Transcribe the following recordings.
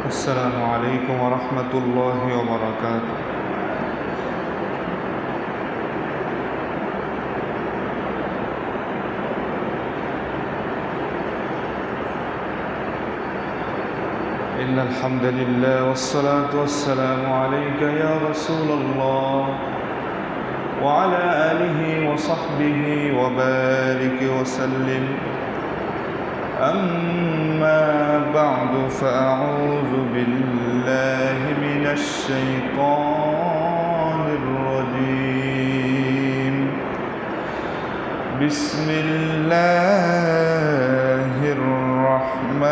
السلام عليكم ورحمة الله وبركاته. إن الحمد لله والصلاة والسلام عليك يا رسول الله وعلى آله وصحبه وبارك وسلم. أما بعد فأعوذ بالله من الشيطان الرجيم. بسم الله الرحمن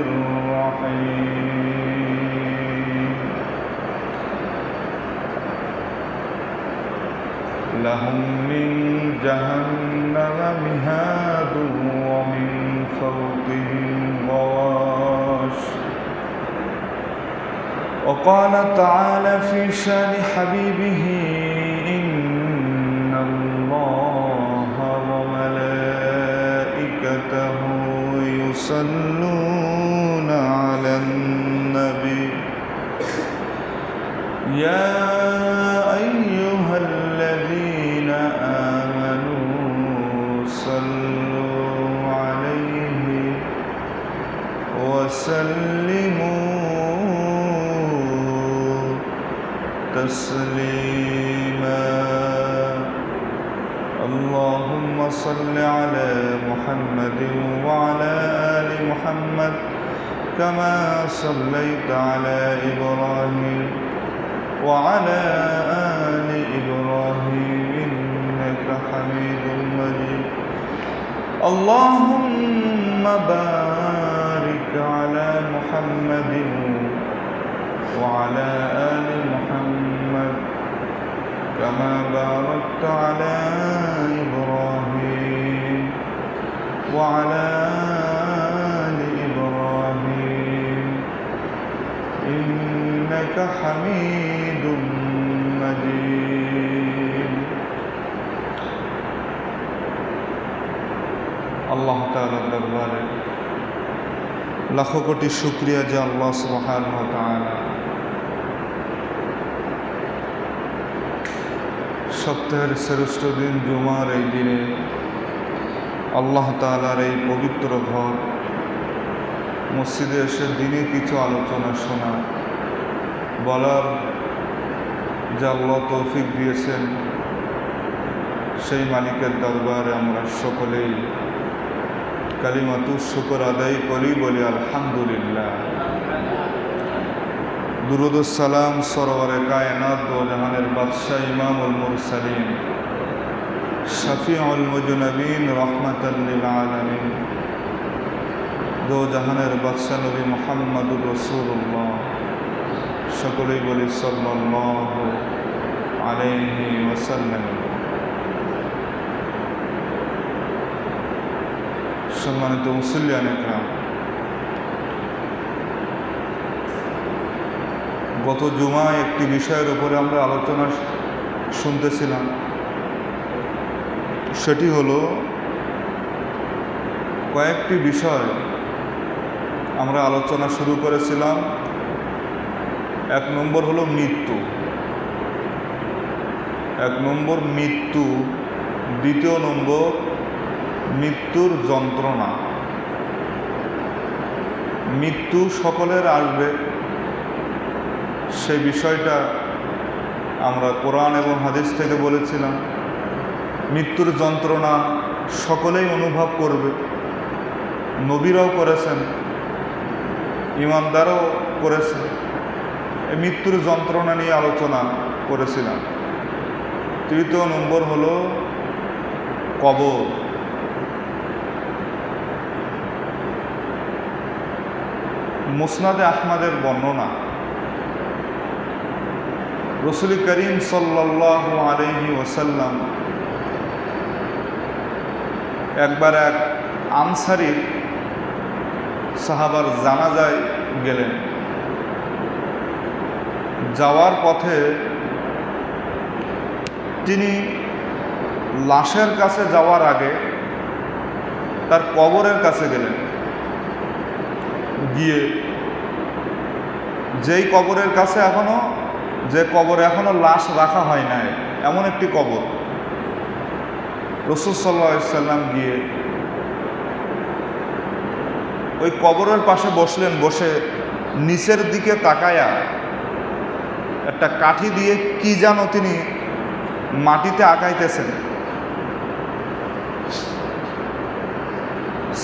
الرحيم. لهم من جهنم مهاد ومن فوقهم غواش. وقال تعالى في شان حبيبه إن الله وملائكته يصلون على النبي يا أيها الذين آمنوا صلوا عليه وسلموا تسليما. اللهم صل على محمد وعلى آل محمد كما صليت على إبراهيم وعلى آل إبراهيم إنك حميد مجيد. اللهم بارك على محمد وعلى آل محمد كما باركت على إبراهيم وعلى آل إبراهيم إنك حميد مجيد. আল্লাহ তাআলার দরবারে লাখো কোটি শুকরিয়া যে আল্লাহ সুবহানাহু ওয়া তাআলা সপ্তাহের শ্রেষ্ঠ দিন জুমার এই দিনে আল্লাহ তাআলার এই পবিত্র ঘর মসজিদে এসে দিনে কিছু আলোচনা শোনা বলার যে আল্লাহ তৌফিক দিয়েছেন সেই মালিকের দরবারে আমরা সকলেই কালিমাতুশ শুকর আদায় করি, বলি আলহামদুলিল্লাহ। দুরূদ ও সালাম সরওয়ারে কায়নাত ও জাহানের বাদশাহ ইমামুল মুরসালিন শফিউল মুজনবিন রাহমাতাল লিল আলামিন দো জাহানের বাদশাহ নবী মুহাম্মদুর রাসূলুল্লাহ সকলেই বলি সাল্লাল্লাহু আলাইহি ওয়াসাল্লাম। সম্মানিত মুসল্লিয়ান ইকরাম, গত জুমায় একটি বিষয়ের উপরে আমরা আলোচনা শুনতেছিলাম, সেটি হলো কয়েকটি বিষয় আমরা আলোচনা শুরু করেছিলাম। এক নম্বর হলো মৃত্যু, মৃত্যু। দ্বিতীয় নম্বর মৃত্যুর যন্ত্রণা। মৃত্যু সকলের আসবে, সেই বিষয়টা আমরা কোরআন এবং হাদিস থেকে বলেছিলাম। মৃত্যুর যন্ত্রণা সকলেই অনুভব করবে, নবীরাও করেছেন, ইমানদারও করেছেন। এই মৃত্যুর যন্ত্রণা নিয়ে আলোচনা করেছিলাম। তৃতীয় নম্বর হলো কবর। মুসনাদে আহমদের বর্ণনা, রাসূল করিম সাল্লাল্লাহু আলাইহি ওয়াসাল্লাম একবার এক আনসারী সাহাবার জানাজায় গেলেন। যাওয়ার পথে তিনি লাশের কাছে যাওয়ার আগে তার কবরের কাছে গেলেন। গিয়ে যেই কবরের কাছে যে কবরে এখনো লাশ রাখা হয় নাই, এমন একটি কবর, রাসূল সাল্লাল্লাহু আলাইহি সাল্লাম গিয়ে ওই কবরের পাশে বসলেন। বসে নিচের দিকে তাকায়া একটা কাঠি দিয়ে কি যেন তিনি মাটিতে আঁকাইতেছেন।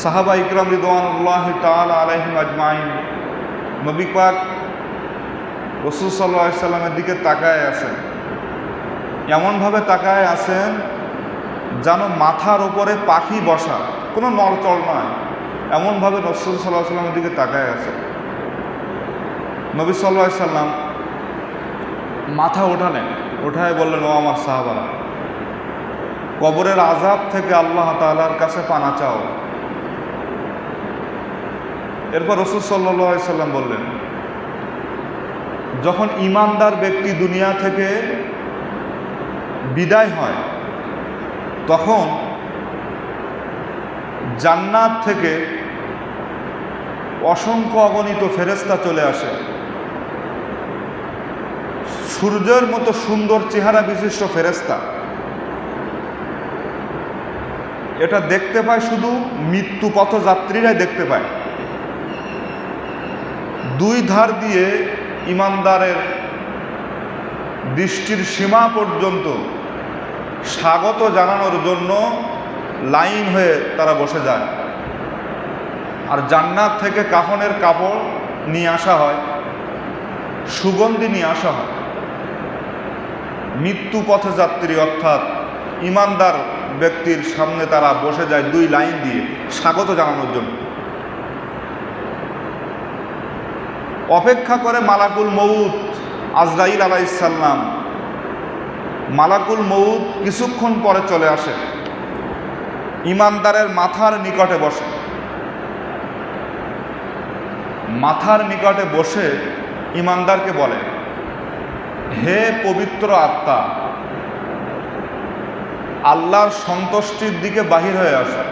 সাহাবা ইকরাম রিদওয়ানুল্লাহি তাআলা আলাইহিম আজমাইন নবী পাক রাসূল সাল্লাল্লাহু আলাইহি সাল্লামের দিকে তাকায় আছেন, এমনভাবে তাকায় আছেন যেন মাথার উপরে পাখি বসা, কোনো নড়চড় নয়, এমনভাবে রাসূল সাল্লাল্লাহু আলাইহি সাল্লামের দিকে তাকায় আছেন। নবী সাল্লাল্লাহু আলাইহি সাল্লাম মাথা ওঠালেন, ওঠায় বললেন, ও আমার সাহাবারা, কবরের আযাব থেকে আল্লাহ তাআলার কাছে পানা চাও। এরপর রাসূল সাল্লাল্লাহু আলাইহি সাল্লাম বললেন, যখন ঈমানদার ব্যক্তি দুনিয়া থেকে বিদায় হয় তখন জান্নাত থেকে অসংখ্য অগণিত ফেরেশতা চলে আসে। সূর্যের মতো সুন্দর চেহারা বিশিষ্ট ফেরেশতা। এটা দেখতে পায় শুধু মৃত্যু পথযাত্রীরাই দেখতে পায়। দুই ধার দিয়ে ঈমানদারের দৃষ্টির সীমা পর্যন্ত স্বাগত জানানোর জন্য লাইন হয়ে তারা বসে যায়। আর জান্নাত থেকে কাফনের কাপড় নিয়ে আসা হয়, সুগন্ধি নিয়ে আসা হয়। মৃত্যু পথযাত্রী অর্থাৎ ঈমানদার ব্যক্তির সামনে তারা বসে যায় দুই লাইন দিয়ে স্বাগত জানানোর জন্য। অপেক্ষা করে মালাকুল মউত আজরাইল আলাইহিস সালাম। মালাকুল মউত কিছুক্ষণ পরে চলে আসে, ঈমানদারের মাথার নিকটে বসে। মাথার নিকটে বসে ঈমানদারকে বলে, হে পবিত্র আত্মা, আল্লাহর সন্তুষ্টির দিকে বাহির হয়ে আসে।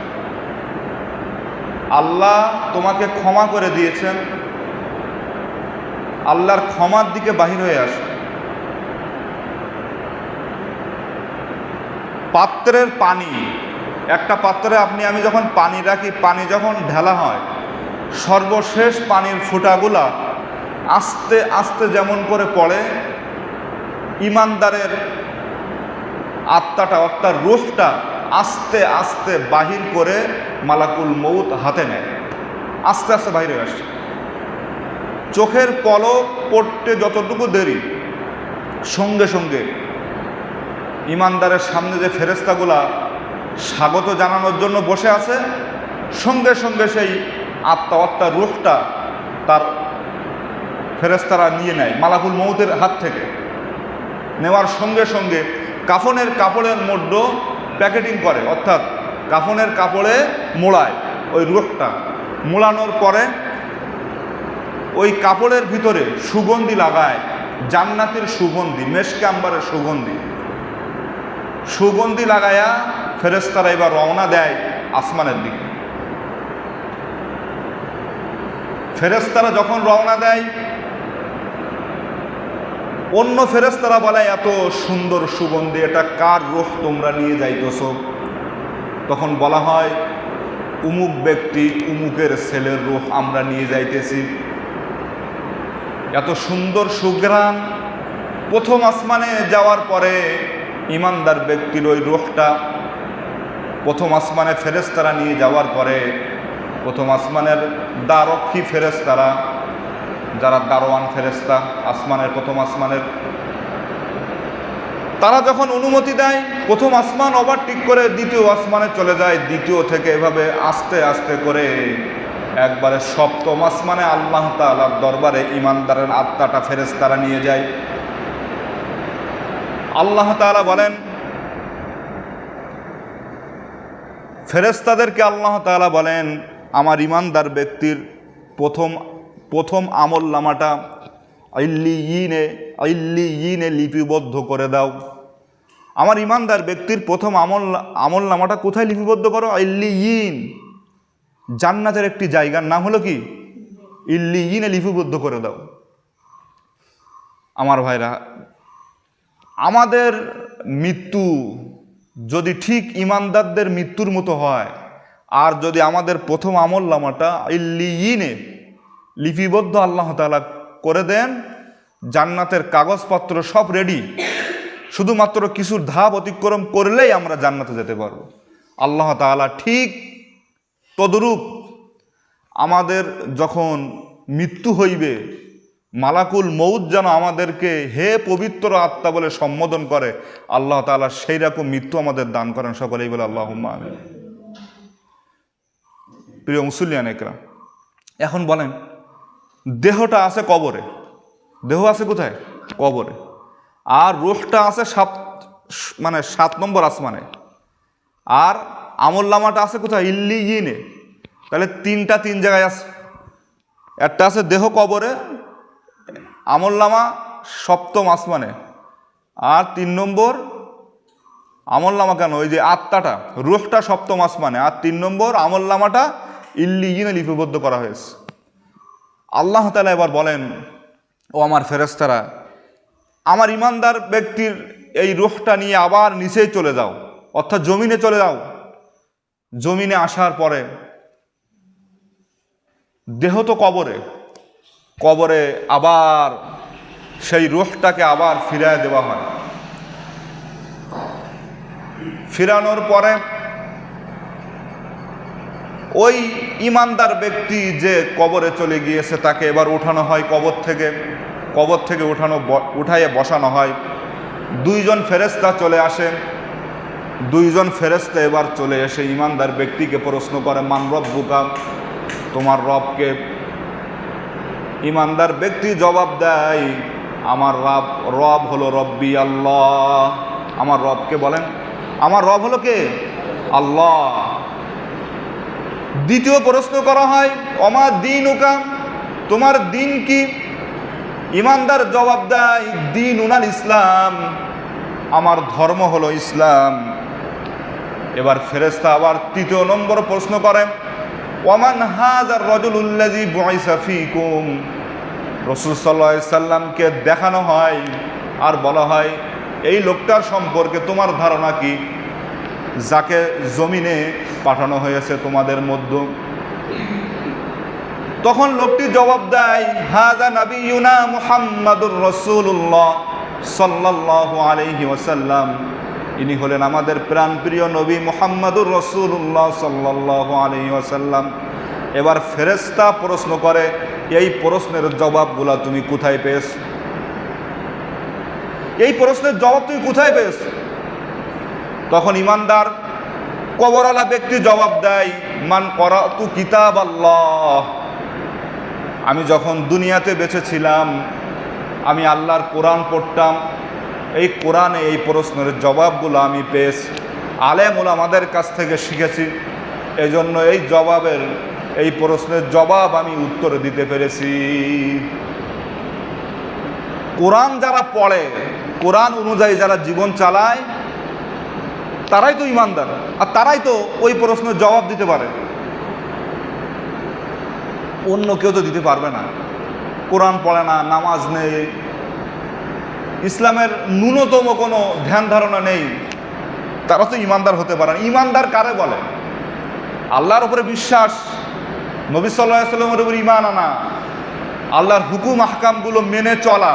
আল্লাহ তোমাকে ক্ষমা করে দিয়েছেন, আল্লাহর ক্ষমার দিকে বাহির হয়ে আসে। পাত্রের পানি, একটা পাত্রে আমি যখন পানি রাখি, পানি যখন ঢালা হয়, সর্বশেষ পানির ফোঁটাগুলা আস্তে আস্তে যেমন করে পড়ে, ঈমানদারের আত্মাটা অর্থাৎ রূহটা আস্তে আস্তে বাহির করে মালাকুল মউত হাতে নেয়, আস্তে আস্তে বাহির হয়ে আসছে। চোখের পলক পড়তে যতটুকু দেরি, সঙ্গে সঙ্গে ঈমানদারের সামনে যে ফেরেশতাগুলা স্বাগত জানানোর জন্য বসে আছে, সঙ্গে সঙ্গে সেই আত্মা অর্থাৎ রূহটা তার ফেরেশতারা নিয়ে নেয় মালাকুল মউতের হাত থেকে। নেওয়ার সঙ্গে সঙ্গে কাফনের কাপড়ের মধ্যে প্যাকেটিং করে, অর্থাৎ কাফনের কাপড়ে মোড়ায় ওই রূহটা। মোড়ানোর পরে ওই কাপড়ের ভিতরে সুগন্ধি লাগায়, জান্নাতের সুগন্ধি, মেশকে আম্বারের সুগন্ধি। সুগন্ধি লাগায়া ফেরেশতারা এবার রওনা দেয় আসমানের দিকে। ফেরেশতারা যখন রওনা দেয়, অন্য ফেরেশতারা বলে, এত সুন্দর সুগন্ধি, এটা কার রূহ তোমরা নিয়ে যাইতেছো? তখন বলা হয়, উমুক ব্যক্তি উমুকের ছেলের রূহ আমরা নিয়ে যাইতেছি। এত সুন্দর সুঘ্রাণ। প্রথম আসমানে যাওয়ার পরে ঈমানদার ব্যক্তির ওই রূহটা প্রথম আসমানে ফেরেশতারা নিয়ে যাওয়ার পরে, প্রথম আসমানের দ্বারক্ষী ফেরেশতারা, যারা দারোয়ান ফেরেশতা আসমানের, প্রথম আসমানের, তারা যখন অনুমতি দেয়, প্রথম আসমান ওভারটেক করে দ্বিতীয় আসমানে চলে যায়। দ্বিতীয় থেকে এভাবে আস্তে আস্তে করে একবারে সপ্তম আসমানে আল্লাহ তাআলার দরবারে ঈমানদারের আত্মাটা ফেরেশতারা নিয়ে যায়। আল্লাহ তাআলা বলেন, ফেরেশতাদেরকে আল্লাহ তাআলা বলেন, আমার ঈমানদার ব্যক্তির প্রথম আমল নামাটা ইল্লিয়িনে লিপিবদ্ধ করে দাও। আমার ঈমানদার ব্যক্তির প্রথম আমল নামাটা কোথায় লিপিবদ্ধ করো? ইল্লিয়িন, জান্নাতের একটি জায়গার নাম হলো কি? ইল্লিয়িনে লিপিবদ্ধ করে দাও। আমার ভাইরা, আমাদের মৃত্যু যদি ঠিক ইমানদারদের মৃত্যুর মতো হয়, আর যদি আমাদের প্রথম আমলনামাটা ইল্লিয়িনে লিপিবদ্ধ আল্লাহ তাআলা করে দেন, জান্নাতের কাগজপত্র সব রেডি, শুধুমাত্র কিছু ধাপ অতিক্রম করলেই আমরা জান্নাতে যেতে পারব। আল্লাহ তাআলা ঠিক তদরূপ আমাদের যখন মৃত্যু হইবে, মালাকুল মউত যেন আমাদেরকে হে পবিত্র আত্মা বলে সম্বোধন করে, আল্লাহ তাআলা সেই রকম মৃত্যু আমাদের দান করেন। সকলেই বলে আল্লাহুম্মা আমিন। প্রিয় মুসল্লিয়ান একরাম, এখন বলেন, দেহটা আছে কবরে, দেহ আছে কোথায়? কবরে। আর রূহটা আছে 7 নম্বর আসমানে। আর আমলনামাটা আছে কোথায়? ইল্লিয়িনে। তাহলে 3 জায়গায় আছে। একটা আছে দেহ কবরে, আমলনামা 7ম আসমানে, আর 3 নম্বর আমলনামা কেন, ওই যে আত্মাটা, রূহটা 7ম আসমানে, আর 3 নম্বর আমলনামাটা ইল্লিয়িনে লিপিবদ্ধ করা হয়েছে। আল্লাহ তাআলা এবার বলেন, ও আমার ফেরেশতারা, আমার ইমানদার ব্যক্তির এই রূহটা নিয়ে আবার নিচেই চলে যাও, অর্থাৎ জমিনে চলে যাও। জমিনে আসার পরে দেহ তো কবরে, কবরে আবার সেই রূহটাকে আবার ফিরায় দেওয়া হয়। ফিরানোর পরে ওই ইমানদার ব্যক্তি যে কবরে চলে গিয়েছে তাকে এবার উঠানো হয় কবর থেকে। কবর থেকে উঠাইয়ে বসানো হয়। 2 জন ফেরেশতা চলে আসে। 2 জন ফেরেশতা এবার চলে এসে ইমানদার ব্যক্তিকে প্রশ্ন করে, মান রব্বুকা, তোমার রবকে? ইমানদার ব্যক্তি জবাব দেয়, আমার রব হলো রব্বি আল্লাহ। আমার রবকে বলেন, আমার রব হলো কে? আল্লাহ। দ্বিতীয় প্রশ্ন করা হয়, অমা দীনুকা, তোমার দিন কি? ইমানদার জবাব দেয়, দিন উনাল ইসলাম, আমার ধর্ম হলো ইসলাম। এবার ফেরেশতা আবার 3 নম্বর প্রশ্ন করে, ওয়ামান হাযার রাজুলুল্লাযী বুইসা ফীকুম, রাসূল সাল্লাল্লাহু আলাইহি সাল্লামকে দেখানো হয় আর বলা হয়, এই লোকটার সম্পর্কে তোমার ধারণা কি, যাকে জমিনে পাঠানো হয়েছে তোমাদের মধ্যে? তখন লোকটি জবাব দেয়, হাযা নাবিয়ুনা মুহাম্মাদুর রাসূলুল্লাহ সাল্লাল্লাহু আলাইহি ওয়াসাল্লাম, ইনি হলেন আমাদের প্রাণপ্রিয় নবী মুহাম্মাদুর রাসূলুল্লাহ সাল্লাল্লাহু আলাইহি ওয়াসাল্লাম। এবার ফেরেশতা প্রশ্ন করে, এই প্রশ্নের জবাবগুলা তুমি কোথায় পেয়েছ? এই প্রশ্নের জবাব তুমি কোথায় পেয়েছ? তখন ইমানদার কবরওয়ালা ব্যক্তি জবাব দেয়, মান করাতু কিতাব আল্লাহ, আমি যখন দুনিয়াতে বেঁচে ছিলাম আমি আল্লাহর কোরআন পড়তাম, এই কোরআনে এই প্রশ্নের জবাবগুলো আমি পেয়েছি, আলেম ওলামাদের কাছ থেকে শিখেছি, এজন্য এই প্রশ্নের জবাব আমি উত্তরে দিতে পেরেছি। কোরআন যারা পড়ে, কোরআন অনুযায়ী যারা জীবন চালায়, তারাই তো ইমানদার, আর তারাই তো ওই প্রশ্নের জবাব দিতে পারে। অন্য কেউ তো দিতে পারবে না। কোরআন পড়ে না, নামাজ নেই, ইসলামের ন্যূনতম কোনো ধ্যান ধারণা নেই, তারা তো ইমানদার হতে পারে না। ইমানদার কারে বলে? আল্লাহর উপরে বিশ্বাস, নবী সাল্লাল্লাহু আলাইহি ওয়াসাল্লামের উপর ঈমান আনা, আল্লাহর হুকুম আহকামগুলো মেনে চলা,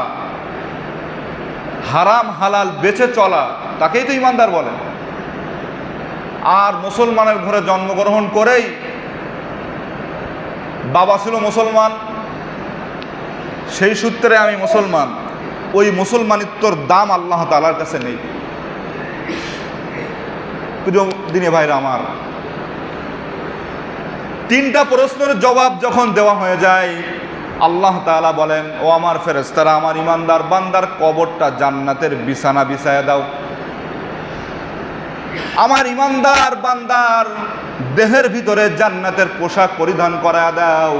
হারাম হালাল বেঁচে চলা, তাকেই তো ইমানদার বলে। আর মুসলমানের ঘরে জন্মগ্রহণ করেই, বাবা ছিল মুসলমান, সেই সূত্রে আমি মুসলমান, ওই মুসলমানিত্বর দাম আল্লাহ তাআলার কাছে নেই। প্রিয় দিনী ভাইরা আমার, 3টা প্রশ্নের জবাব যখন দেওয়া হয়ে যায়, আল্লাহ তাআলা বলেন, ও আমার ফেরেশতারা, আমার ইমানদার বান্দার কবরটা জান্নাতের বিছানা বিছায়া দাও। আমার ইমানদার বান্দার দেহের ভিতরে জান্নাতের পোশাক পরিধান করায়া দাও।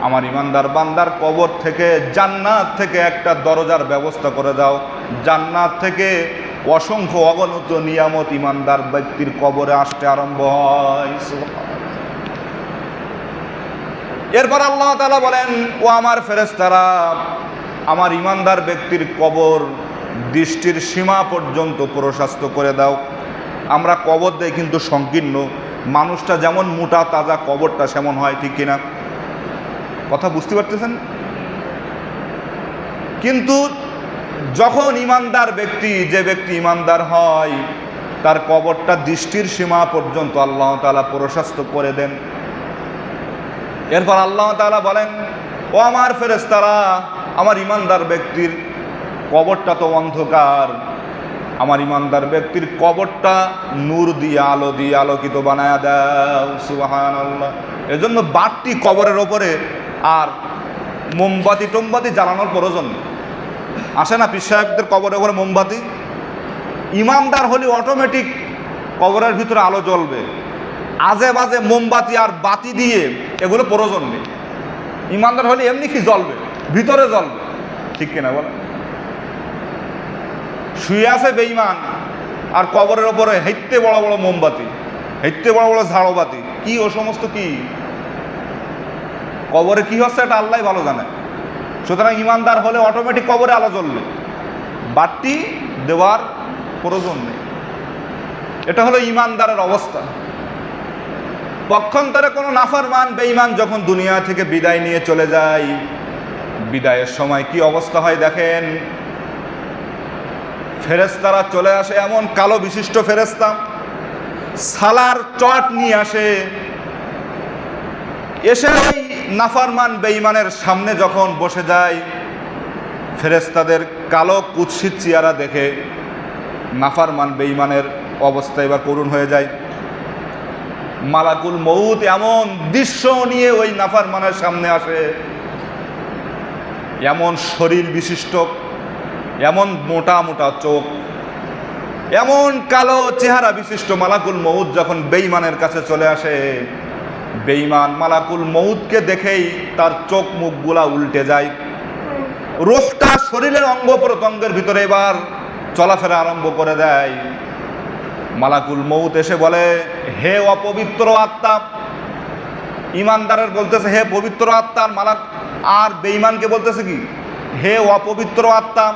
আমার ইমানদার বান্দার কবর থেকে, জান্নাত থেকে একটা দরজার ব্যবস্থা করে দাও। জান্নাত থেকে অসংখ্য অগণিত নিয়ামত ইমানদার ব্যক্তির কবরে আসতে আরম্ভ হয়। এরপর আল্লাহ তাআলা বলেন, ও আমার ফেরেশতারা, আমার ইমানদার ব্যক্তির কবর দৃষ্টির সীমা পর্যন্ত প্রশস্ত করে দাও। আমরা কবর দেই কিন্তু সংকীর্ণ, মানুষটা যেমন মোটা তাজা কবরটা সেমন হয়, ঠিক কিনা? কথা বুঝতে পারতেছেন? কিন্তু যখন ইমানদার ব্যক্তি, যে ব্যক্তি ইমানদার হয়, তার কবরটা দৃষ্টির সীমা পর্যন্ত আল্লাহ তাআলা প্রশস্ত করে দেন। এরপর আল্লাহ তাআলা বলেন, ও আমার ফেরেশতারা, আমার ইমানদার ব্যক্তির কবরটা তো অন্ধকার, আমার ইমানদার ব্যক্তির কবরটা নূর দিয়ে, আলো দিয়ে আলোকিত বানায়া দাও। সুবহানাল্লাহ। এজন্য বাতি কবরের ওপরে আর মোমবাতি টোমবাতি জ্বালানোর প্রয়োজন নেই। আসে না পীর সাহেবদের কবরের ওপরে মোমবাতি? ইমানদার হলে অটোমেটিক কবরের ভিতরে আলো জ্বলবে। আজে বাজে মোমবাতি আর বাতি দিয়ে এগুলো প্রয়োজন নেই। ইমানদার হলে এমনি কি জ্বলবে, ভিতরে জ্বলবে, ঠিক কিনা বলে? শুয়ে আছে বেঈমান আর কবরের ওপরে হেঁটতে বড় বড় মোমবাতি, হেঁটতে বড় বড় ঝাড়বাতি, কি ও সমস্ত কি? কবরে কি হচ্ছে এটা আল্লাহ ভালো জানে। সুতরাং ইমানদার হলে অটোমেটিক কবরে আলো জ্বলবে, বাতি দেওয়ার প্রয়োজন নেই। এটা হলো ইমানদারের অবস্থা। পক্ষান্তরে কোনো নাফরমান বেঈমান যখন দুনিয়া থেকে বিদায় নিয়ে চলে যায়, বিদায়ের সময় কি অবস্থা হয় দেখেন। ফেরেশতারা চলে আসে, এমন কালো বিশিষ্ট ফেরেশতা, সালার চট নিয়ে আসে। এসে ওই নাফরমান বেঈমানের সামনে যখন বসে যায়, ফেরেশতাদের কালো কুৎসিত চেহারা দেখে নাফরমান বেঈমানের অবস্থা এবার করুণ হয়ে যায়। মালাকুল মউত এমন দৃশ্য নিয়ে ওই নাফরমানের সামনে আসে, এমন শরীর বিশিষ্ট, এমন মোটা মোটা চোখ, এমন কালো চেহারা বিশিষ্ট মালাকুল মউত যখন বেঈমানের কাছে চলে আসে, বেঈমান মালাকুল মউতকে দেখেই তার চোখ মুখগুলা উল্টে যায়। রূহটা শরীরের অঙ্গ প্রত্যঙ্গের ভিতরে এবার চলাফেরা আরম্ভ করে দেয়। মালাকুল মউত এসে বলে, হে অপবিত্র আত্মা। ইমানদারের বলতেছে হে পবিত্র আত্মা, আর বেঈমানকে বলতেছে কি? হে অপবিত্র আত্মা,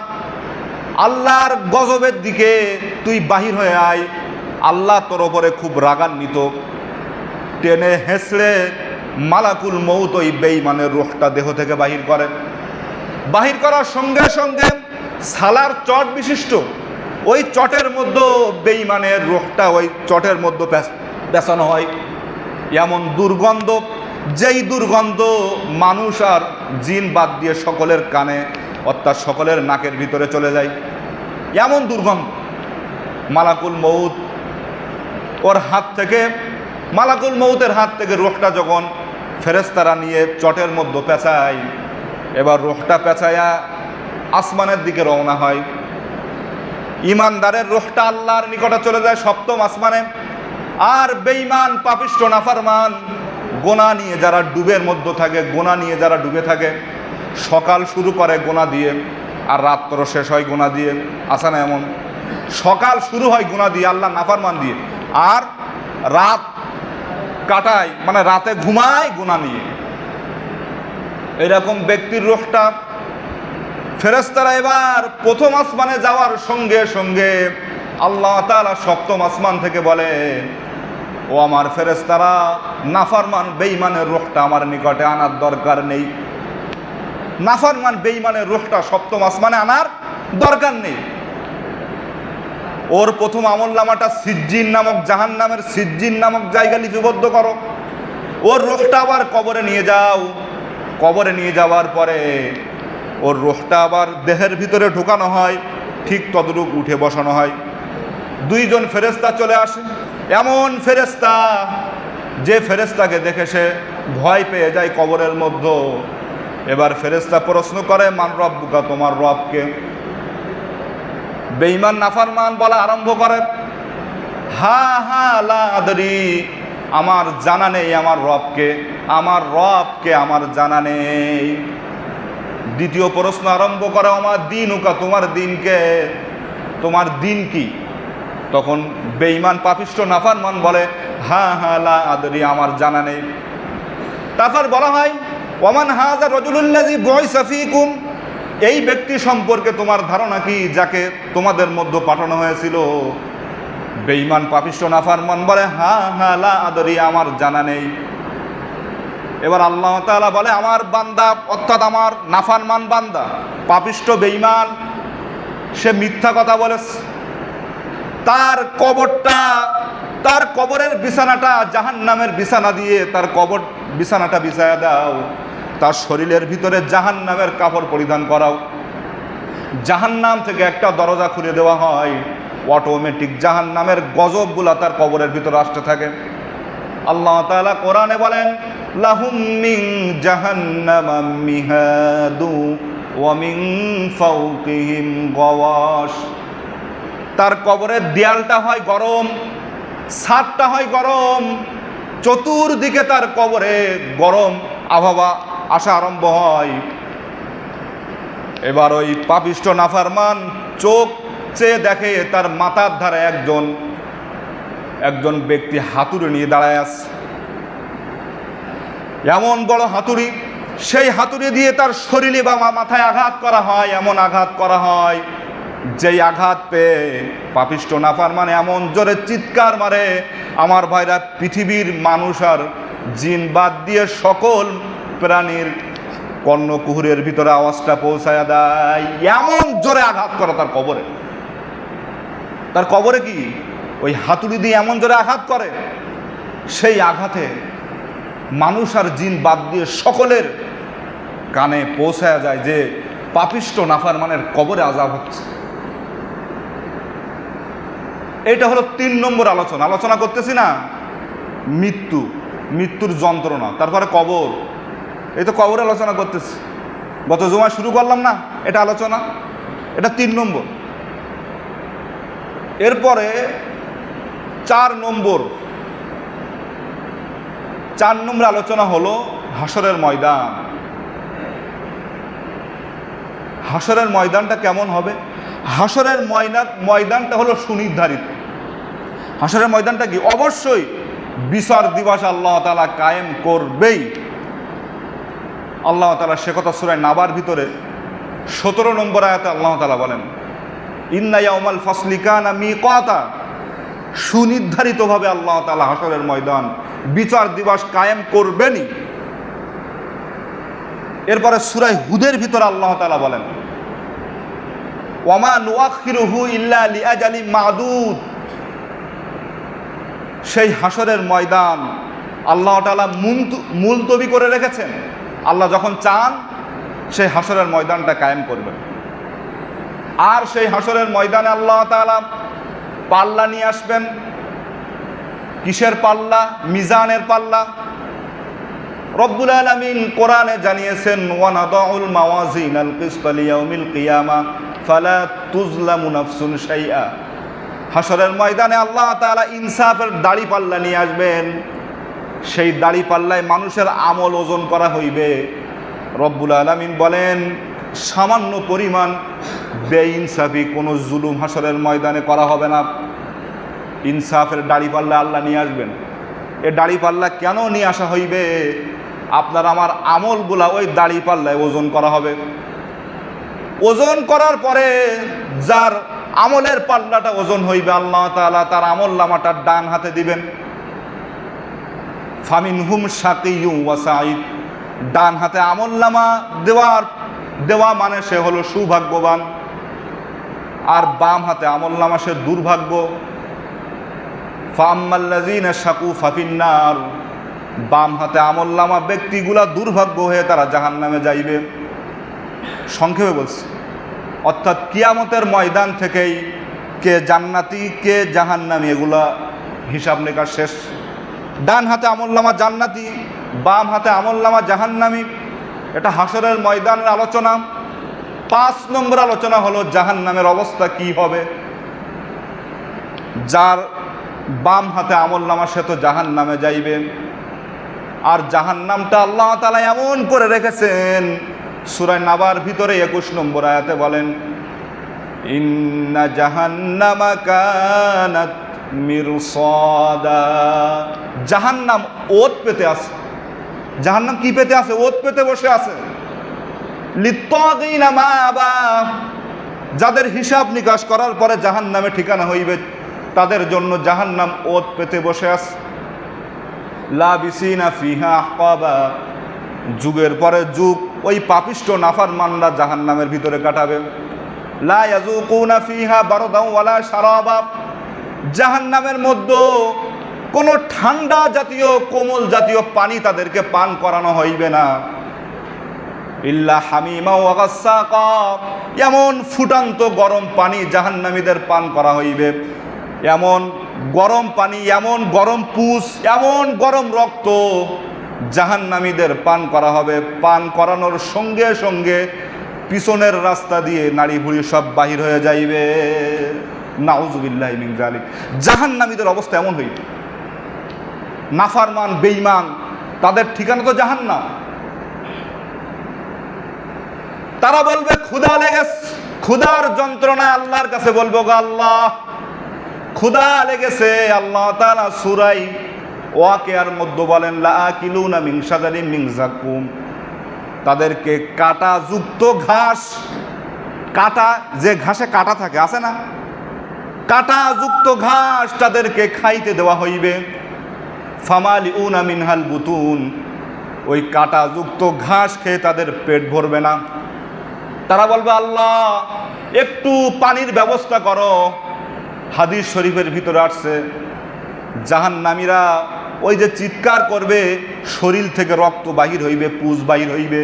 আল্লাহর গজবের দিকে তুই বাহির হয়ে আয়। আল্লাহ তোর ওপরে খুব রাগান্বিত। টেনে হেঁচড়ে মালাকুল মউত ওই বেঈমানের রূহটা দেহ থেকে বাহির করে। বাহির করার সঙ্গে সঙ্গে সালার চট বিশিষ্ট ওই চটের মধ্যে বেঈমানের রূহটা ওই চটের মধ্যে পেছানো হয়। এমন দুর্গন্ধ, যেই দুর্গন্ধ মানুষ আর জিন বাদ দিয়ে সকলের কানে, অর্থাৎ সকলের নাকের ভিতরে চলে যায়, এমন দুর্গন্ধ। মালাকুল মউত ওর হাত থেকে, মালাকুল মউতের হাত থেকে রূহটা যখন ফেরেশতারা নিয়ে চটের মধ্যে পেঁচায়, এবার রূহটা পেঁচায়া আসমানের দিকে রওনা হয়। ইমানদারের রূহটা আল্লাহর নিকটে চলে যায় সপ্তম আসমানে। আর বেঈমান পাপিষ্ঠ নাফরমান গোনা নিয়ে যারা ডুবের মধ্যে থাকে, গোনা নিয়ে যারা ডুবে থাকে, সকাল শুরু করে গোনা দিয়ে আর রাত্র শেষ হয় গোনা দিয়ে। আসে না এমন? সকাল শুরু হয় গোনা দিয়ে, আল্লাহ নাফরমান দিয়ে, আর রাত কাটায়, মানে রাতে ঘুমায় গোনা নিয়ে। এরকম ব্যক্তির রূহটা ফেরেশতারা এবার প্রথম আসমানে যাওয়ার সঙ্গে সঙ্গে আল্লাহ তাআলা সপ্তম আসমান থেকে বলে, ও আমার ফেরেশতারা, নাফরমান বেঈমানের রূহটা আমার নিকটে আনার দরকার নেই। নাফরমান বেঈমানের রূহটা সপ্তম আসমানে আনার দরকার নেই। ওর প্রথম আমলনামাটা সিজ্জিন নামক, জাহান্নামের সিজ্জিন নামক জায়গা লিপিবদ্ধ করো। ওর রূহটা আবার কবরে নিয়ে যাও। কবরে নিয়ে যাওয়ার পরে ওর রূহটা আবার দেহের ভিতরে ঢোকানো হয়, ঠিক ততটুক উঠে বসানো হয়। দুইজন ফেরেশতা চলে আসে, এমন ফেরেশতা যে ফেরেশতাকে দেখে সে ভয় পেয়ে যায় কবরের মধ্যে। এবার ফেরেশতা প্রশ্ন করে, মান রব্বুকা, তোমার রবকে? বেঈমান নাফরমান বলা আরম্ভ করে, হা হা লা আদরি, আমার জানা নেই আমার রবকে, আমার রবকে আমার জানা নেই। দ্বিতীয় প্রশ্ন আরম্ভ করে, আমার দিনুকা, তোমার দিনকে, তোমার দিন কি? তখন বেঈমান পাপিষ্ঠ নাফরমান বলে, হা হা লা আদরি, আমার জানা নেই। তারপর বলা হয় ওমান হাযা রাজুলুল্লাযী বুইসা ফীকুম, এই ব্যক্তি সম্পর্কে তোমার ধারণা কি যাকে তোমাদের মধ্যে পাঠানো হয়েছিল? বেঈমান পাপিষ্ঠ নাফরমান বলে হা হা লা আদরি, আমার জানা নেই। এবার আল্লাহ তাআলা বলে আমার বান্দা অর্থাৎ আমার নাফরমান বান্দা পাপিষ্ঠ বেঈমান, সে মিথ্যা কথা বলেছে, তার কবরটা, তার কবরের বিছানাটা জাহান্নামের বিছানা দিয়ে তার কবর বিছানাটা বিছায়া দাও, তার শরীরের ভিতরে জাহান্নামের কাপড় পরিধান করাও। জাহান্নাম থেকে একটা দরজা খুলে দেওয়া হয়, অটোমেটিক জাহান্নামের গজবগুলা তার কবরের ভিতরে আসতে থাকে। আল্লাহ তাআলা কোরআনে বলেন লাহুম মিন জাহান্নামা মিহাদু ওয়া মিন ফাওকিহিম গাওয়াশ, তার কবরের দেয়ালটা হয় গরম, ছাদটা হয় গরম, চতুর্দিকে তার কবরে গরম আবহাওয়া আসা আরম্ভ হয়। এবার ওই পাপিষ্ঠ নাফরমান চোখ চেয়ে দেখে তার মাথার ধারে একজন ব্যক্তি হাতুড়ি নিয়ে দাঁড়ায় আছে। এমন বড় হাতুড়ি, সেই হাতুড়ি দিয়ে তার শরীরে বা মাথায় আঘাত করা হয়, এমন আঘাত করা হয় যেই আঘাত পেয়ে পাপিষ্ঠ নাফরমান এমন জোরে চিৎকার মারে, আমার ভাইরা পৃথিবীর মানুষ আর জিন বাদ দিয়ে সকল প্রাণীর কর্ণকুহরের ভিতরে আওয়াজটা পৌঁছায় দেয়, এমন জোরে আঘাত করে তার কবরে। তার কবরে কি ওই হাতুড়ি দিয়ে এমন জোরে আঘাত করে, সেই আঘাতে মানুষ আর জিন বাদ দিয়ে সকলের কানে পৌঁছায় যায় যে পাপিষ্ঠ নাফরমানের কবরে আযাব হচ্ছে। এটা হলো 3 নম্বর আলোচনা করতেছি না, মৃত্যুর যন্ত্রণা, তারপরে কবর। এই তো কবর আলোচনা করতেছি, গত জুমায় শুরু করলাম না এটা আলোচনা, এটা 3 নম্বর। এরপরে 4 নম্বর আলোচনা হলো হাসরের ময়দান। হাসরের ময়দানটা কেমন হবে? হাসরের ময়দানটা হলো সুনির্ধারিত। হাসরের ময়দানটা কি? অবশ্যই বিচার দিবস আল্লাহ তাআলা কায়েম করবেই। আল্লাহ তাআলা সে কথা সূরা নাবার ভিতরে 17 নম্বর আয়াতে আল্লাহ তাআলা বলেন ইন্না ইয়াউমাল ফাসলি কানা মিকাতা, সুনির্ধারিতভাবে আল্লাহ তাআলা হাসরের ময়দান বিচার দিবস কায়েম করবেনই। এরপরে সূরা হুদের ভিতরে আল্লাহ তাআলা বলেন ওয়ামা নুআখিরুহু ইল্লা লিআজালিম মা'দুদ, সেই হাসরের ময়দান আল্লাহ তাআলা মুলতবি করে রেখেছেন। আল্লাহ যখন চান সেই হাসরের ময়দানটা কায়েম করবেন। আর সেই হাসরের ময়দানে আল্লাহ তাআলা পাল্লা নিয়ে আসবেন। কিসের পাল্লা? মিজানের পাল্লা। রব্বুল আলামিন কোরআনে জানিয়েছেন ওয়ানাদাউল মাওয়াজিনাল কিসতা লিয়াউমিল কিয়ামা ফালা তুজলামু নাফসুন শাইআ, হাসরের ময়দানে আল্লাহ তাআলা ইনসাফের দাড়ি পাল্লা নিয়ে আসবেন। সেই দাড়ি পাল্লায় মানুষের আমল ওজন করা হইবে। রব্বুল আলামিন বলেন সামান্য পরিমাণ বেইনসাফি কোনো জুলুম হাসরের ময়দানে করা হবে না। ইনসাফের দাড়ি পাল্লা আল্লাহ নিয়ে আসবেন। এ দাড়ি পাল্লা কেন নিয়ে আসা হইবে? আপনার আমার আমলগুলা ওই দাড়ি পাল্লায় ওজন করা হবে। ওজন করার পরে যার আমলের পাল্লাটা ওজন হইবে আল্লাহ তাআলা তার আমল নামাটা ডান হাতে দিবেন। ফামিনহুম শাকিয়্যুন ওয়া সাঈদ, ডান হাতে আমল নামা দেওয়া মানে সে হলো সৌভাগ্যবান, আর বাম হাতে আমল নামা সে দুর্ভাগ্য। ফাআম্মাল্লাযীনা শাকু ফাফিন্নার, বাম হাতে আমল নামা ব্যক্তিগুলা দুর্ভাগ্য হয়ে তারা জাহান্নামে যাইবে। সংক্ষেপে বলছি, অর্থাৎ কিয়ামতের ময়দান থেকেই কে জান্নাতি কে জাহান্নামী এগুলা হিসাব নিকাশ শেষ। ডান হাতে আমলনামা জান্নাতি, বাম হাতে আমলনামা জাহান্নামী, এটা হাসরের ময়দানের আলোচনা। 5 নম্বর আলোচনা হলো জাহান্নামের অবস্থা কি হবে। যার বাম হাতে আমলনামা সে তো জাহান্নামে যাইবে। আর জাহান্নামটা আল্লাহ তাআলা এমন করে রেখেছেন, সূরা নাবার ভিতরে 21 নম্বর আয়াতে বলেন ইন্না জাহান্নামা কানাত মিরসাদা, জাহান্নাম ওত পেতে আছে। জাহান্নাম কি পেতে আছে? ওত পেতে বসে আছে। লিত্তাগিনা মাআবা, যাদের হিসাব নিকাশ করার পরে জাহান্নামে ঠিকানা হইবে তাদের জন্য জাহান্নাম ওত পেতে বসে আছে। লাবিসিনা ফিহা আহকাবা, যুগের পরে যুগ ওই পাপিষ্ঠ নাফরমানরা জাহান্নামের ভিতরে কাটাবে। লা ইয়াযুকুনা ফিহা বারদাও ওয়ালা শারাবা, জাহান্নামের মধ্যে কোনো ঠান্ডা জাতীয় কোমল জাতীয় পানি তাদেরকে পান করানো হইবে না। ইল্লা হামিমা ওয়া গাসসাকা, এমন ফুটান্ত গরম পানি জাহান্নামীদের পান করা হইবে, এমন গরম পানি, এমন গরম পুষ, এমন গরম রক্ত জাহান্নামীদের পান করা হবে। পান করানোর সঙ্গে সঙ্গে পিছনের রাস্তা দিয়ে নাড়ি ভুড়ি সব বাহির হয়ে যাইবে। নাউযুবিল্লাহি মিন যালিক। জাহান্নামীদের অবস্থা এমন হইবে, নাফরমান বেঈমান তাদের ঠিকানা তো জাহান্নাম। তারা বলবে ক্ষুধা লেগেছে, ক্ষুধার যন্ত্রণায় আল্লাহর কাছে বলবো, গো আল্লাহ ক্ষুধা লেগেছে। আল্লাহ তাআলা সূরা ওয়াকিয়ার মধ্যে বলেন, লা আকিলুনা মিন শাজারিন মিন যাকুম, তাদেরকে কাঁটাযুক্ত ঘাস, কাঁটা যে ঘাসে কাঁটা থাকে আছে না, কাঁটাযুক্ত ঘাস তাদেরকে খাইতে দেওয়া হইবে। ফামালিউনা মিনহাল বুতুন, ওই কাঁটাযুক্ত ঘাস খেয়ে তাদের পেট ভরবে না। তারা বলবে, আল্লাহ একটু পানির ব্যবস্থা করো। হাদিস শরীফের ভিতরে আসছে, জাহান্নামীরা ওই যে চিৎকার করবে, শরীর থেকে রক্ত বাহির হইবে, পুজ বাহির হইবে,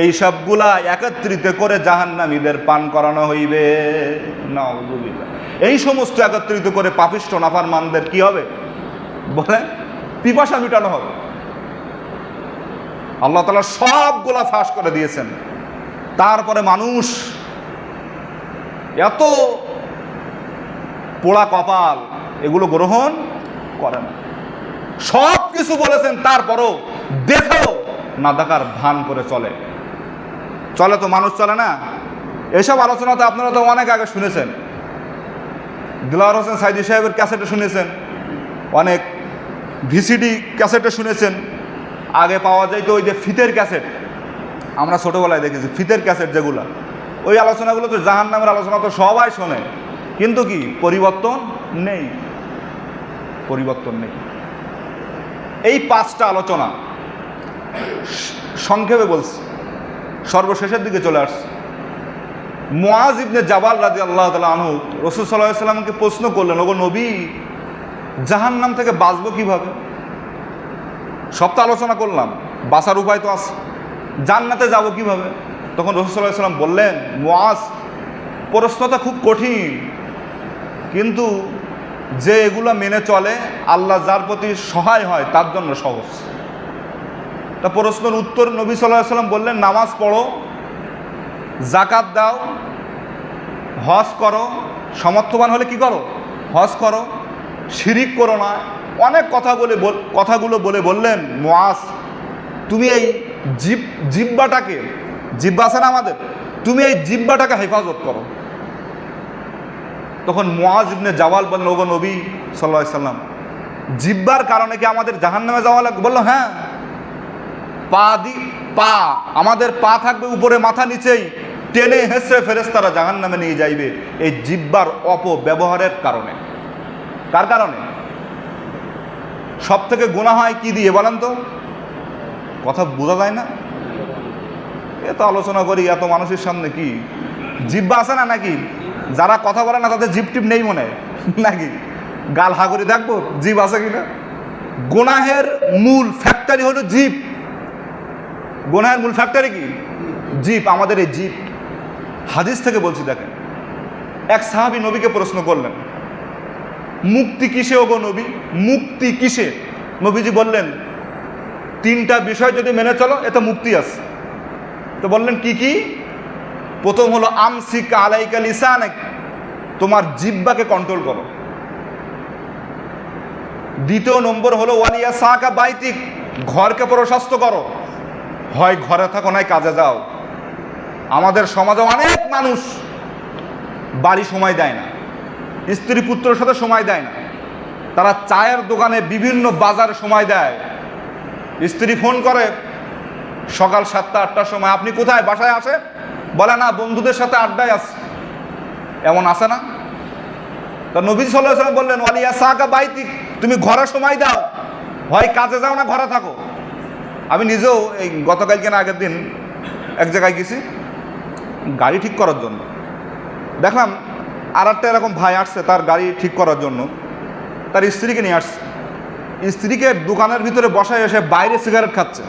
এই সবগুলা একত্রিত করে জাহান্নামীদের পান করানো হইবে। নাউযুবিল্লাহ। এই সমস্ত একত্রিত করে পাপিষ্ঠ নাফরমানদের কি হবে বলে? পিপাসা মিটানো হবে। আল্লাহ তাআলা সবগুলা ফাঁস করে দিয়েছেন। তারপরে মানুষ এত পোড়া কপাল, এগুলো গ্রহণ করে না। সব কিছু বলেছেন, তারপরও দেখো না দেখার ভান করে চলে। চলে তো মানুষ চলে না। এসব আলোচনা তো আপনারা তো অনেক আগে শুনেছেন। দিলওয়ার হোসেন সাইদি সাহেবের ক্যাসেটে শুনেছেন, অনেক ভিসিডি ক্যাসেটে শুনেছেন। আগে পাওয়া যাইতো ওই যে ফিতের ক্যাসেট, আমরা ছোটোবেলায় দেখেছি ফিতের ক্যাসেট যেগুলো, ওই আলোচনাগুলো তো জাহান্নামের আলোচনা তো সবাই শোনে, কিন্তু কি পরিবর্তন নেই, পরিবর্তন নেই। এই 5টা আলোচনা সংক্ষেপে বলছি, সর্বশেষের দিকে চলে আসছে। মুআজ ইবনে জাবাল রাদিয়াল্লাহু তাআলা আনহু রাসূল সাল্লাল্লাহু আলাইহি ওয়াসাল্লামকে প্রশ্ন করলেন, ওগো নবী, জাহান্নাম থেকে বাঁচবো কিভাবে? সব তো আলোচনা করলাম, বাঁচার উপায় তো আছে, জান্নাতে যাব কিভাবে? তখন রাসূল সাল্লাল্লাহু আলাইহি ওয়াসাল্লাম বললেন, মুআজ প্রশ্নটা খুব কঠিন, কিন্তু যে এগুলো মেনে চলে, আল্লাহ যার প্রতি সহায় হয় তার জন্য সহজ। তা প্রশ্নের উত্তর নবী সাল্লাল্লাহু আলাইহি ওয়াসাল্লাম বললেন, নামাজ পড়ো, যাকাত দাও, হজ করো, সামর্থ্যবান হলে কি করো? হজ করো, শিরিক করো না। অনেক কথাগুলো বলে বললেন, মুআজ তুমি এই জিহ্বাটাকে, জিহ্বা আছে না আমাদের, তুমি এই জিহ্বাটাকে হেফাজত করো। তখন মুআজ ইবনে জাবাল বললেন, ওগো নবী সাল্লাল্লাহু আলাইহি ওয়াসাল্লাম, জিহ্বার কারণে কি আমাদের জাহান্নামে যাওয়া লাগবে? বললো, হ্যাঁ, পা আমাদের পা থাকবে উপরে, মাথা নিচেই, টেনে হেসে ফেরেশতারা জাহান্নামে নিয়ে যাইবে এই জিহ্বার অপব্যবহারের কারণে। কার কারণে? সব থেকে গুনাহ হয় কি দিয়ে বলেন তো? কথা বোঝা যায় না? এত আলোচনা করি এত মানুষের সামনে, কি জিহ্বা আছে না নাকি? যারা কথা বলে না তাদের জিভ টিপ নেই মনে নাকি? গাল হা করে দেখবো জিভ আছে কিনা। গুনাহের মূল ফ্যাক্টরি হলো জিভ। গুনাহের মূল ফ্যাক্টরি কি? জিভ। আমাদের এই জিভ, হাদিস থেকে বলছি, দেখেন, এক সাহাবী নবীকে প্রশ্ন করলেন, মুক্তি কিসে ওগো নবী? মুক্তি কিসে? নবীজি বললেন, 3টা বিষয় যদি মেনে চলো এতে মুক্তি আছে। তো বললেন কি কি? প্রথম হলো আমসিক আলাইকা লিসানাক, তোমার জিহ্বাকে কন্ট্রোল করো। দ্বিতীয় নম্বর হলো ওয়ালিয়া সাকা বাইতিক, ঘরকে প্রশস্ত করো। হয় ঘরে থাকো নয় কাজে যাও। আমাদের সমাজে অনেক মানুষ বাড়ি সময় দেয় না, স্ত্রী পুত্রের সাথে সময় দেয় না, তারা চায়ের দোকানে, বিভিন্ন বাজারে সময় দেয়, স্ত্রী ফোন করে সকাল 7টা-8টার সময়, আপনি কোথায়, বাসায় আসে? বলে না, বন্ধুদের সাথে আড্ডায় আছে। এমন আছে না? তা নবী সাল্লাল্লাহু আলাইহি ওয়াসাল্লাম বললেন, ওয়ালিয়া সাকা বাইতিক, তুমি ঘরে সময় দাও, হয় কাজে যাও না ঘরে থাকো। আমি নিজেও এই গতকালকে না আগের দিন এক জায়গায় গেছি গাড়ি ঠিক করার জন্য। দেখলাম আর একটা এরকম ভাই আসছে তার গাড়ি ঠিক করার জন্য, তার স্ত্রীকে নিয়ে আসছে। স্ত্রীকে দোকানের ভিতরে বসায় এসে বাইরে সিগারেট খাচ্ছে।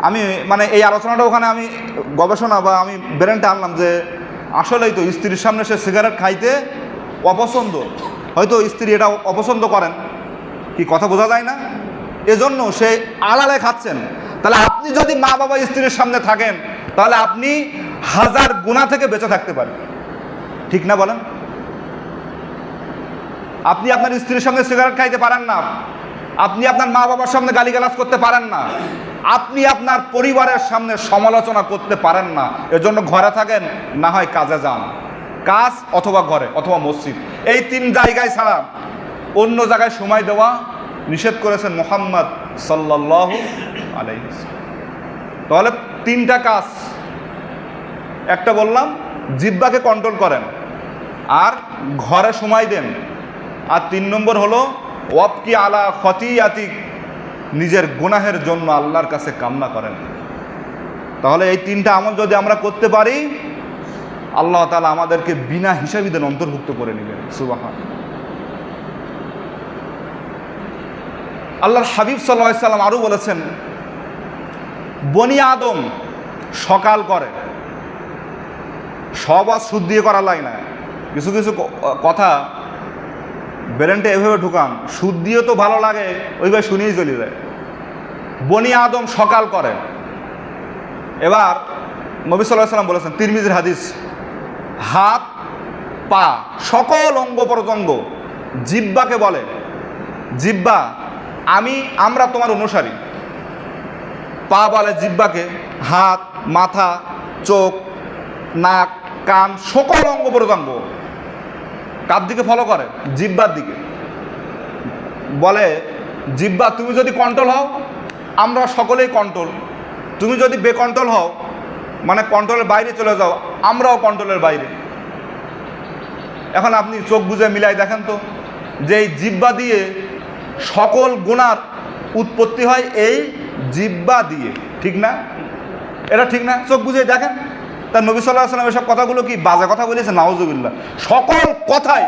আমি মানে এই আলোচনাটা ওখানে আমি গবেষণা বা আমি ব্রেনটা আনলাম যে আসলেই তো স্ত্রীর সামনে সে সিগারেট খাইতে অপছন্দ, হয়তো স্ত্রী এটা অপছন্দ করেন, কি কথা বোঝা যায় না, এজন্য সে আড়ালে খাচ্ছেন। তাহলে আপনি যদি মা বাবা স্ত্রীর সামনে থাকেন তাহলে আপনি 1000 গুনাহ থেকে বেঁচে থাকতে পারেন, ঠিক না বলেন? আপনি আপনার স্ত্রীর সঙ্গে সিগারেট খাইতে পারেন না, আপনি আপনার মা বাবার সামনে গালিগালাজ করতে পারেন না, আপনি আপনার পরিবারের সামনে সমালোচনা করতে পারেন না। এজন্য ঘরে থাকেন, না হয় কাজে যান, কাজ অথবা ঘরে অথবা মসজিদ, এই 3 জায়গায় ছাড়া অন্য জায়গায় সময় দেওয়া নিষেধ করেছেন মুহাম্মদ সাল্লাল্লাহু আলাইহি ওয়াসাল্লাম। তাহলে 3টা কাজ, একটা বললাম জিহ্বাকে কন্ট্রোল করেন, আর ঘরে সময় দেন, আর 3 নম্বর হলো ওয়াবকি আলা খতিয়াতিক, নিজের গুনাহের জন্য আল্লাহর কাছে কামনা করেন। তাহলে এই 3টা আমল যদি আমরা করতে পারি, আল্লাহ তাআলা আমাদেরকে বিনা হিসাবীদের অন্তর্ভুক্ত করে নেবেন। সুবহানাল্লাহ। আল্লাহর হাবিব সাল্লাল্লাহু আলাইহি সাল্লাম আরও বলেছেন, বনি আদম সকাল করে, সব আর সুদ দিয়ে করা লাগে না, কিছু কিছু কথা ব্রেনটা এভাবে ঢুকান, সুদ দিয়ে তো ভালো লাগে, ওইভাবে শুনেই চলে যায়। বনি আদম সকাল করে। এবার নবী সাল্লাল্লাহু আলাইহি সাল্লাম বলেছেন, তিরমিজির হাদিস, হাত পা সকল অঙ্গ প্রত্যঙ্গ জিহ্বাকে বলে, জিহ্বা আমরা তোমার অনুসারী। পা বলে জিহ্বাকে, হাত, মাথা, চোখ, নাক, কান, সকল অঙ্গ প্রত্যঙ্গ কার দিকে ফলো করে? জিহ্বার দিকে। বলে জিহ্বা তুমি যদি কন্ট্রোল হও, আমরা সকলেই কন্ট্রোল, তুমি যদি বেকন্ট্রোল হও, মানে কন্ট্রোলের বাইরে চলে যাও, আমরাও কন্ট্রোলের বাইরে। এখন আপনি চোখ বুঝে মিলাই দেখেন তো, যে এই জিহ্বা দিয়ে সকল গুনার উৎপত্তি হয়, এই জিহ্বা দিয়ে, ঠিক না? এটা ঠিক না? চোখ বুঝে দেখেন। তার নবী সাল্লাল্লাহু আলাইহি ওয়াসাল্লাম এসব কথাগুলো কি বাজে কথা বলেছে? নাউজুবিল্লাহ। সকল কথায়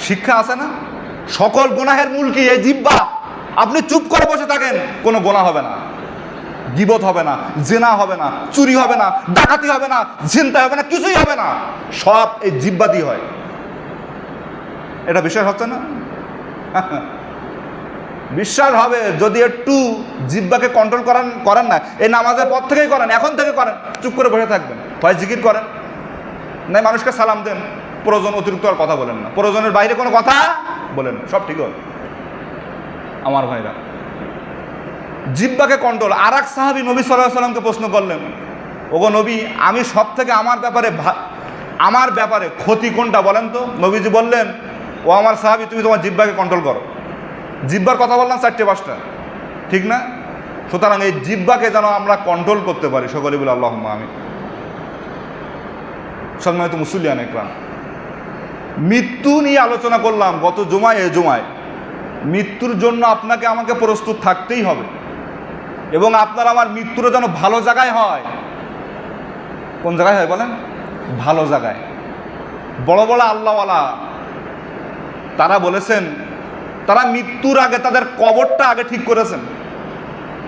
শিক্ষা আছে না? সকল গুনাহের মূল কি? এই জিহ্বা। আপনি চুপ করে বসে থাকেন, কোনো গুনাহ হবে না, গীবত হবে না, জিনা হবে না, চুরি হবে না, ডাকাতি হবে না, ছিনতাই হবে না, কিছুই হবে না, সব এই জিহ্বা দিয়ে হয়। এটা বিশ্বাস হচ্ছে না? বিশ্বাস হবে যদি একটু জিহ্বাকে কন্ট্রোল করেন না। এই নামাজের পর থেকেই করেন, এখন থেকে করেন, চুপ করে বসে থাকবেন, হয় জিকির করেন, নাই মানুষকে সালাম দেন, প্রয়োজন অতিরিক্ত আর কথা বলেন না, প্রয়োজনের বাইরে কোনো কথা বলেন না, সব ঠিক হবে। আমার ভাইরা, জিহ্বাকে কন্ট্রোল। আর এক সাহাবী নবী সাল্লাল্লাহু আলাইহি ওয়াসাল্লামকে প্রশ্ন করলেন, ওগো নবী, আমি সব থেকে আমার ব্যাপারে ক্ষতি কোনটা বলেন তো? নবীজি বললেন, ও আমার সাহাবী, তুমি তোমার জিহ্বাকে কন্ট্রোল করো। জিহ্বার কথা বললাম 4-5টা, ঠিক না? সুতরাং এই জিহ্বাকে যেন আমরা কন্ট্রোল করতে পারি, সকলে বলে আল্লাহুম্মা আমিন। সম্মানিত মুসল্লিয়ান ইকরাম, মৃত্যু নিয়ে আলোচনা করলাম গত জুমায়, এ জুমায়। মৃত্যুর জন্য আপনাকে আমাকে প্রস্তুত থাকতেই হবে, এবং আপনার আমার মৃত্যুরও যেন ভালো জায়গায় হয়। কোন জায়গায় হয় বলেন? ভালো জায়গায়। বড় বড় আল্লাহওয়ালা তারা বলেছেন, তারা মৃত্যুর আগে তাদের কবরটা আগে ঠিক করেছেন,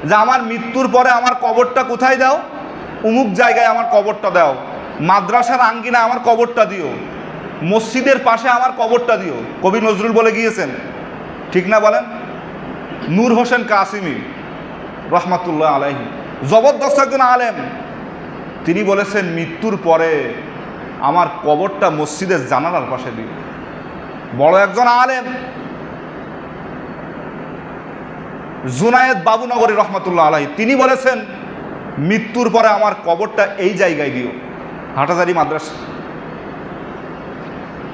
যে আমার মৃত্যুর পরে আমার কবরটা কোথায় দাও? অমুক জায়গায় আমার কবরটা দাও, মাদ্রাসার আঙ্গিনায় আমার কবরটা দিও, মসজিদের পাশে আমার কবরটা দিও। কবি নজরুল বলে গিয়েছেন, ঠিক না বলেন? নূর হোসেন কাসিমি রহমাতুল্লাহ আলাইহি, জবরদস্ত একজন আলেম, তিনি বলেছেন মৃত্যুর পরে আমার কবরটা মসজিদের জানালার পাশে দিও। বড় একজন আলেম জুনায়েদ বাবুনগরী রহমাতুল্লাহ আলাইহি, তিনি বলেছেন মৃত্যুর পরে আমার কবরটা এই জায়গায় দিও, হাটাজারি মাদ্রাসা।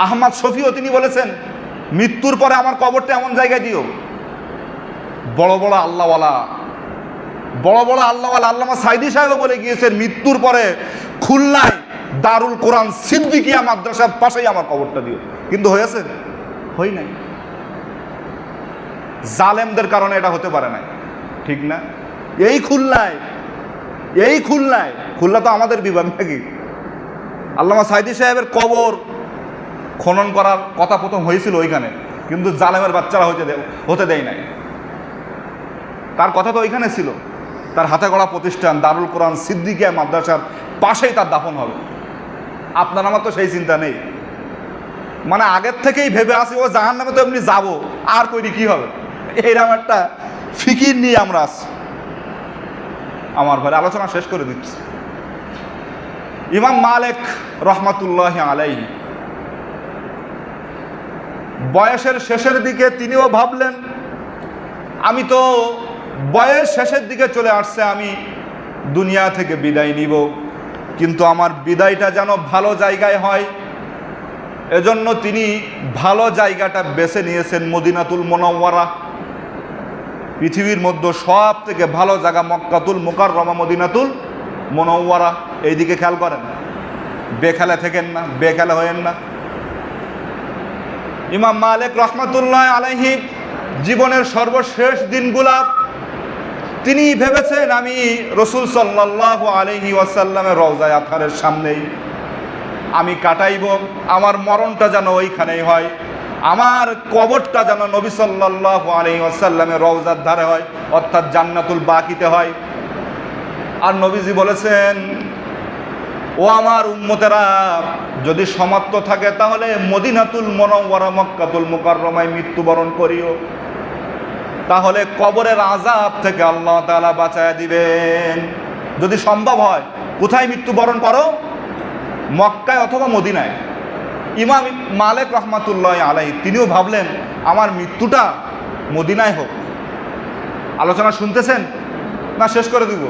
আহমদ শফিও তিনি বলেছেন মৃত্যুর পরে আমার কবরটা এমন জায়গায় দিও। বড় বড় আল্লাহওয়ালা বড় বড় আল্লামা সাইদি সাহেব বলে গিয়েছেন মৃত্যুর পরে খুলনায় দারুল কোরআন সিদ্দিকিয়া মাদ্রাসার পাশেই আমার কবরটা দিও, কিন্তু হয়েছে? হই নাই। জালেমদের কারণে এটা হতে পারে নাই, ঠিক না? এই খুলনায়, খুলনা তো আমাদের বিভাগ নাকি? আল্লামা সাইদি সাহেবের কবর খনন করার কথা প্রথম হয়েছিল ওইখানে, কিন্তু জালেমের বাচ্চারা হতে দেয় নাই। তার কথা তো ওইখানে ছিল, তার হাতে গড়া প্রতিষ্ঠান দারুল কোরআন সিদ্দিকিয়া মাদ্রাসার পাশেই তার দাফন হবে। আপনার আমার তো সেই চিন্তা নেই, মানে আগের থেকেই ভেবে আসি ও জাহান্নামে তো এমনি যাবো, আর কইরি কি হবে, এইরকম একটা ফিকির নিয়ে আমরা আছি। আমার ঘরে আলোচনা শেষ করে দিচ্ছি। ইমাম মালিক রহমাতুল্লাহ আলাইহি বয়সের শেষের দিকে তিনিও ভাবলেন, আমি তো বয়স শেষের দিকে চলে আসছে, আমি দুনিয়া থেকে বিদায় নিব, কিন্তু আমার বিদায়টা যেন ভালো জায়গায় হয়। এজন্য তিনি ভালো জায়গাটা বেছে নিয়েছেন মদিনাতুল মুনাওয়ারা। পৃথিবীর মধ্যে সব থেকে ভালো জায়গা মক্কাতুল মুকাররমা, মদিনাতুল মুনাওয়ারা। এইদিকে খেয়াল করেন, বেখেলা থেকেন না, বেখেলা হয়েন না। ইমাম মালিক রহমাতুল্লাহ আলাইহি জীবনের সর্বশেষ দিনগুলা তিনি ভেবেছেন আমি রসুল সাল্লাল্লাহু আলাইহি ওয়াসাল্লামের রওজায়ে আতহারের সামনেই আমি কাটাইব, আমার মরণটা যেন ওইখানেই হয়, আমার কবরটা যেন নবী সাল্লাল্লাহু আলাইহি ওয়াসাল্লামের রওজার ধারে হয়, অর্থাৎ জান্নাতুল বাকিতে হয়। আর নবীজি বলেছেন, ও আমার উম্মতেরা, যদি সমাপ্ত থাকে তাহলে মদিনাতুল মুনাওয়ারা মক্কাতুল মুকাররমায় মৃত্যুবরণ করিও, তাহলে কবরের আযাব থেকে আল্লাহ তাআলা বাঁচায় দিবেন। যদি সম্ভব হয় কোথায় মৃত্যুবরণ করো? মক্কায় অথবা মদিনায়। ইমাম মালিক রহমাতুল্লাহ আলাইহি তিনিও ভাবলেন আমার মৃত্যুটা মদিনায় হোক। আলোচনা শুনতেছেন না শেষ করে দিব?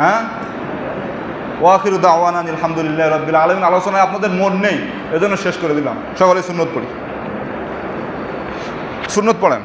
হ্যাঁ, ওয়াখিরু দাওয়ানা আলহামদুলিল্লাহি রাব্বিল আলামিন। আলোচনায় আপনাদের মন নেই, এজন্য শেষ করে দিলাম। সকলে সুন্নত পড়ি, সুন্নত পড়েন।